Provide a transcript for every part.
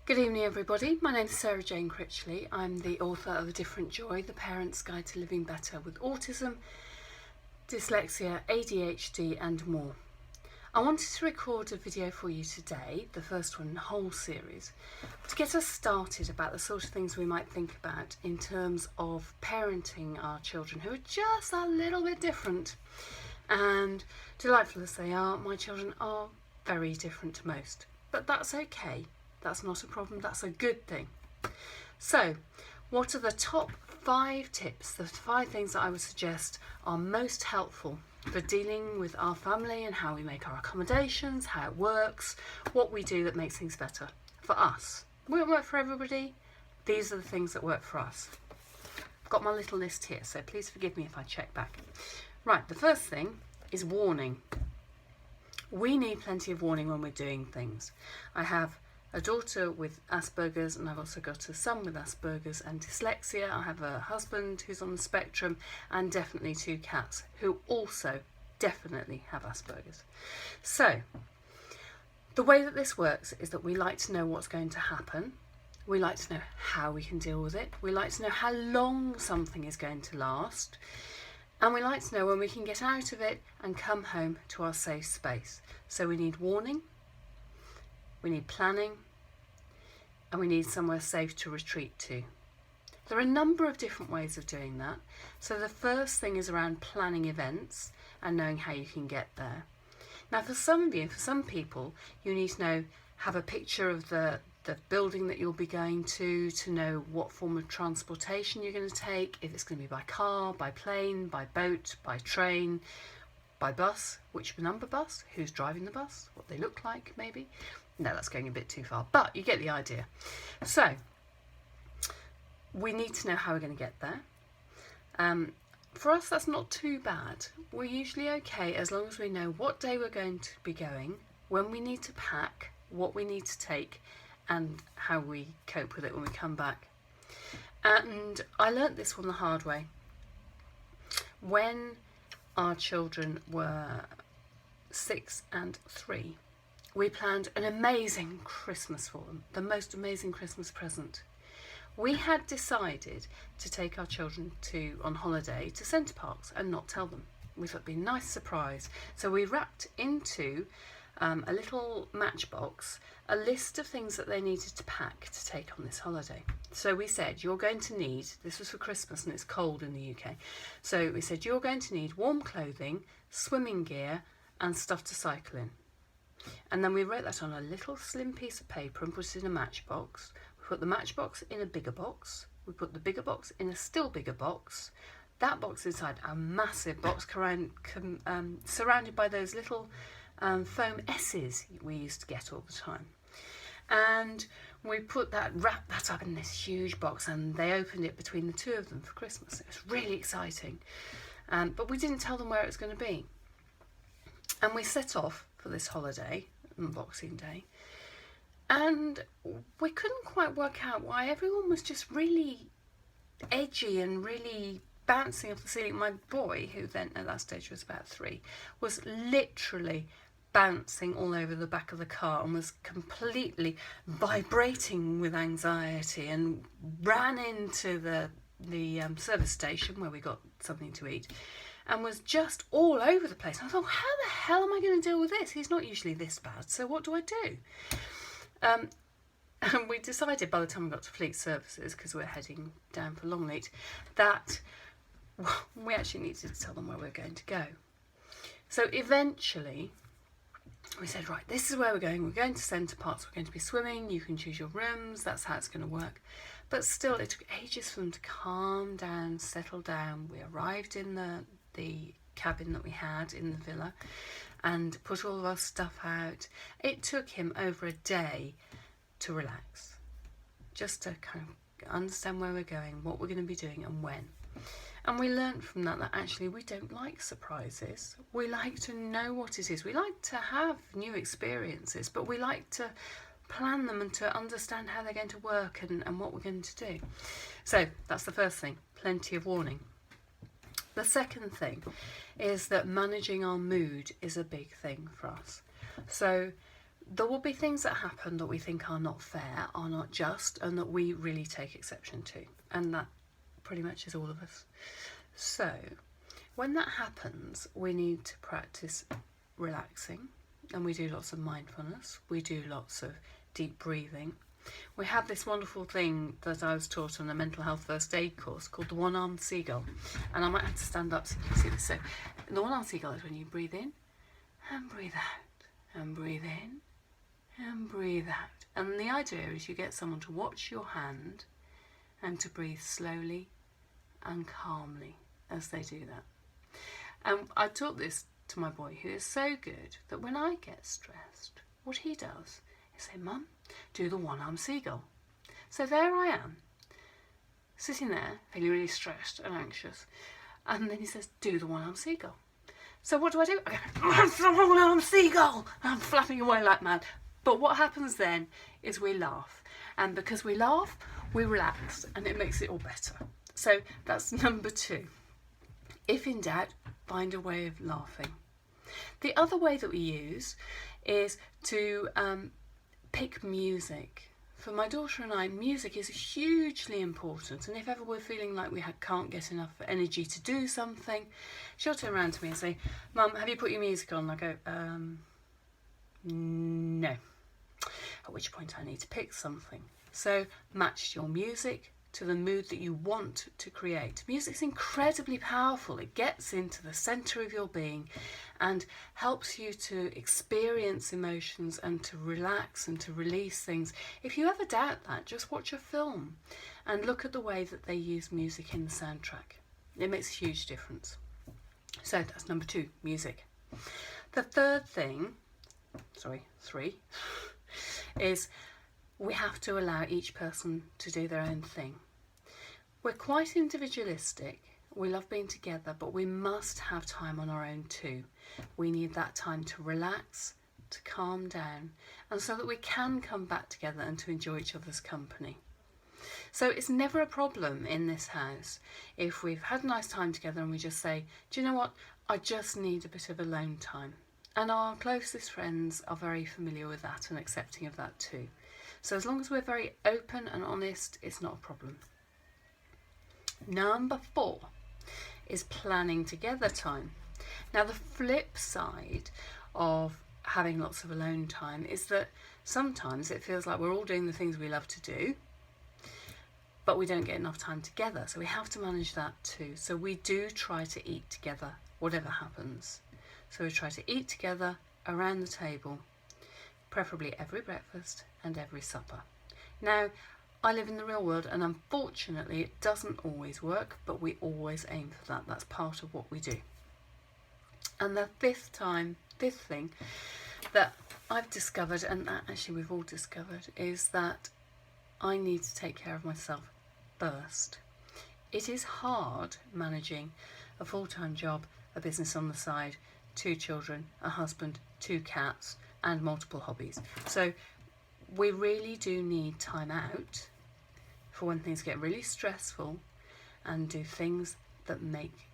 Good evening everybody, my name is Sarah Jane Critchley. I'm the author of A Different Joy, The Parent's Guide to Living Better with Autism, Dyslexia, ADHD and more. I wanted to record a video for you today, the first one in the whole series, to get us started about the sort of things we might think about in terms of parenting our children who are just a little bit different. And delightful as they are, my children are very different to most, but that's okay. That's not a problem, that's a good thing. So, what are the top 5 tips, the 5 things that I would suggest are most helpful for dealing with our family and how we make our accommodations, how it works, what we do that makes things better for us? It won't work for everybody. These are the things that work for us. I've got my little list here, so please forgive me if I check back. Right, the first thing is warning. We need plenty of warning when we're doing things. I have a daughter with Asperger's, and I've also got a son with Asperger's and dyslexia. I have a husband who's on the spectrum, and definitely 2 cats who also definitely have Asperger's. So the way that this works is that we like to know what's going to happen. We like to know how we can deal with it. We like to know how long something is going to last. And we like to know when we can get out of it and come home to our safe space. So we need warning, we need planning, and we need somewhere safe to retreat to. There are a number of different ways of doing that. So the first thing is around planning events and knowing how you can get there. Now for some of you, for some people, you need to have a picture of the building that you'll be going to know what form of transportation you're going to take, if it's going to be by car, by plane, by boat, by train, by bus, which number bus, who's driving the bus, what they look like maybe. No, that's going a bit too far, but you get the idea. So we need to know how we're going to get there. For us, that's not too bad. We're usually okay as long as we know what day we're going to be going, when we need to pack, what we need to take, and how we cope with it when we come back. And I learnt this one the hard way. When our children were 6 and 3, we planned an amazing Christmas for them, the most amazing Christmas present. We had decided to take our children on holiday to Centre Parks and not tell them. We thought it'd be a nice surprise. So we wrapped into a little matchbox a list of things that they needed to pack to take on this holiday. So we said, you're going to need, this was for Christmas and it's cold in the UK, so we said you're going to need warm clothing, swimming gear and stuff to cycle in. And then we wrote that on a little slim piece of paper and put it in a matchbox. We put the matchbox in a bigger box. We put the bigger box in a still bigger box. That box inside a massive box surrounded by those little foam S's we used to get all the time. And we wrapped that up in this huge box, and they opened it between the 2 of them for Christmas. It was really exciting. But we didn't tell them where it was going to be. And we set off for this holiday on Boxing Day, and we couldn't quite work out why everyone was just really edgy and really bouncing off the ceiling. My boy, who then at that stage was about 3, was literally bouncing all over the back of the car and was completely vibrating with anxiety, and ran into the service station where we got something to eat and was just all over the place. I thought, how the hell am I going to deal with this? He's not usually this bad, so what do I do? And we decided by the time we got to Fleet Services, because we're heading down for Longleat, that we actually needed to tell them where we're going to go. So eventually we said, right, this is where we're going. We're going to Centre Parks. We're going to be swimming. You can choose your rooms. That's how it's going to work. But still, it took ages for them to calm down, settle down. We arrived in the cabin that we had in the villa and put all of our stuff out. It took him over a day to relax, just to kind of understand where we're going, what we're going to be doing and when. And we learned from that actually we don't like surprises. We like to know what it is. We like to have new experiences, but we like to plan them and to understand how they're going to work and what we're going to do. So that's the first thing, plenty of warning. The second thing is that managing our mood is a big thing for us. So There will be things that happen that we think are not fair, are not just, and that we really take exception to. And that pretty much is all of us. So when that happens, we need to practice relaxing, and we do lots of mindfulness. We do lots of deep breathing. We have this wonderful thing that I was taught on a mental health first aid course called the one-armed seagull. And I might have to stand up so you can see this. So the one-armed seagull is when you breathe in and breathe out, and breathe in and breathe out. And the idea is you get someone to watch your hand and to breathe slowly and calmly as they do that. And I taught this to my boy, who is so good that when I get stressed, what he does is say, "Mum, do the one-armed seagull." So there I am, sitting there, feeling really stressed and anxious. And then he says, "Do the one-armed seagull." So what do? I go, "The one-armed seagull!" And I'm flapping away like mad. But what happens then is we laugh. And because we laugh, we relax, and it makes it all better. So that's number 2. If in doubt, find a way of laughing. The other way that we use is to pick music. For my daughter and I, music is hugely important, and if ever we're feeling like we can't get enough energy to do something, she'll turn around to me and say, "Mum, have you put your music on?" I go, no. At which point I need to pick something. So match your music to the mood that you want to create. Music's incredibly powerful. It gets into the centre of your being and helps you to experience emotions and to relax and to release things. If you ever doubt that, just watch a film and look at the way that they use music in the soundtrack. It makes a huge difference. So that's number 2, music. The third thing, 3, is we have to allow each person to do their own thing. We're quite individualistic. We love being together, but we must have time on our own too. We need that time to relax, to calm down, and so that we can come back together and to enjoy each other's company. So it's never a problem in this house if we've had a nice time together and we just say, "Do you know what? I just need a bit of alone time." And our closest friends are very familiar with that and accepting of that too. So as long as we're very open and honest, it's not a problem. Number 4 is planning together time. Now the flip side of having lots of alone time is that sometimes it feels like we're all doing the things we love to do, but we don't get enough time together. So we have to manage that too. So we do try to eat together, whatever happens. So we try to eat together around the table, preferably every breakfast and every supper. Now, I live in the real world, and unfortunately it doesn't always work, but we always aim for that. That's part of what we do. And the fifth thing that I've discovered, and that actually we've all discovered, is that I need to take care of myself first. It is hard managing a full-time job, a business on the side, 2 children, a husband, 2 cats, and multiple hobbies. So we really do need time out for when things get really stressful, and do things that make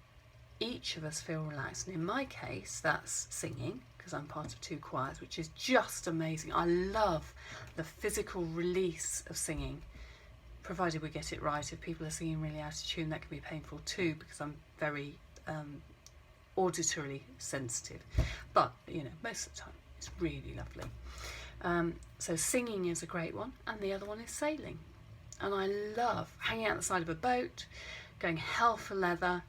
each of us feel relaxed. And in my case, that's singing, because I'm part of 2 choirs, which is just amazing. I love the physical release of singing, provided we get it right. If people are singing really out of tune, that can be painful too, because I'm very auditorily sensitive. But, most of the time, it's really lovely. So singing is a great one, and the other one is sailing. And I love hanging out the side of a boat, going hell for leather,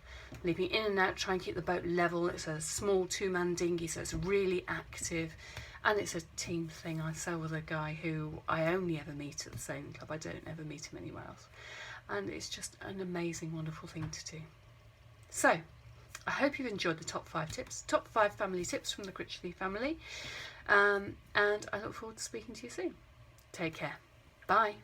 leaping in and out, trying to keep the boat level. It's a small 2-man dinghy, so it's really active, and it's a team thing. I sail with a guy who I only ever meet at the sailing club. I don't ever meet him anywhere else, and it's just an amazing, wonderful thing to do. So I hope you've enjoyed the top 5 tips, top 5 family tips from the Critchley family, and I look forward to speaking to you soon. Take care. Bye.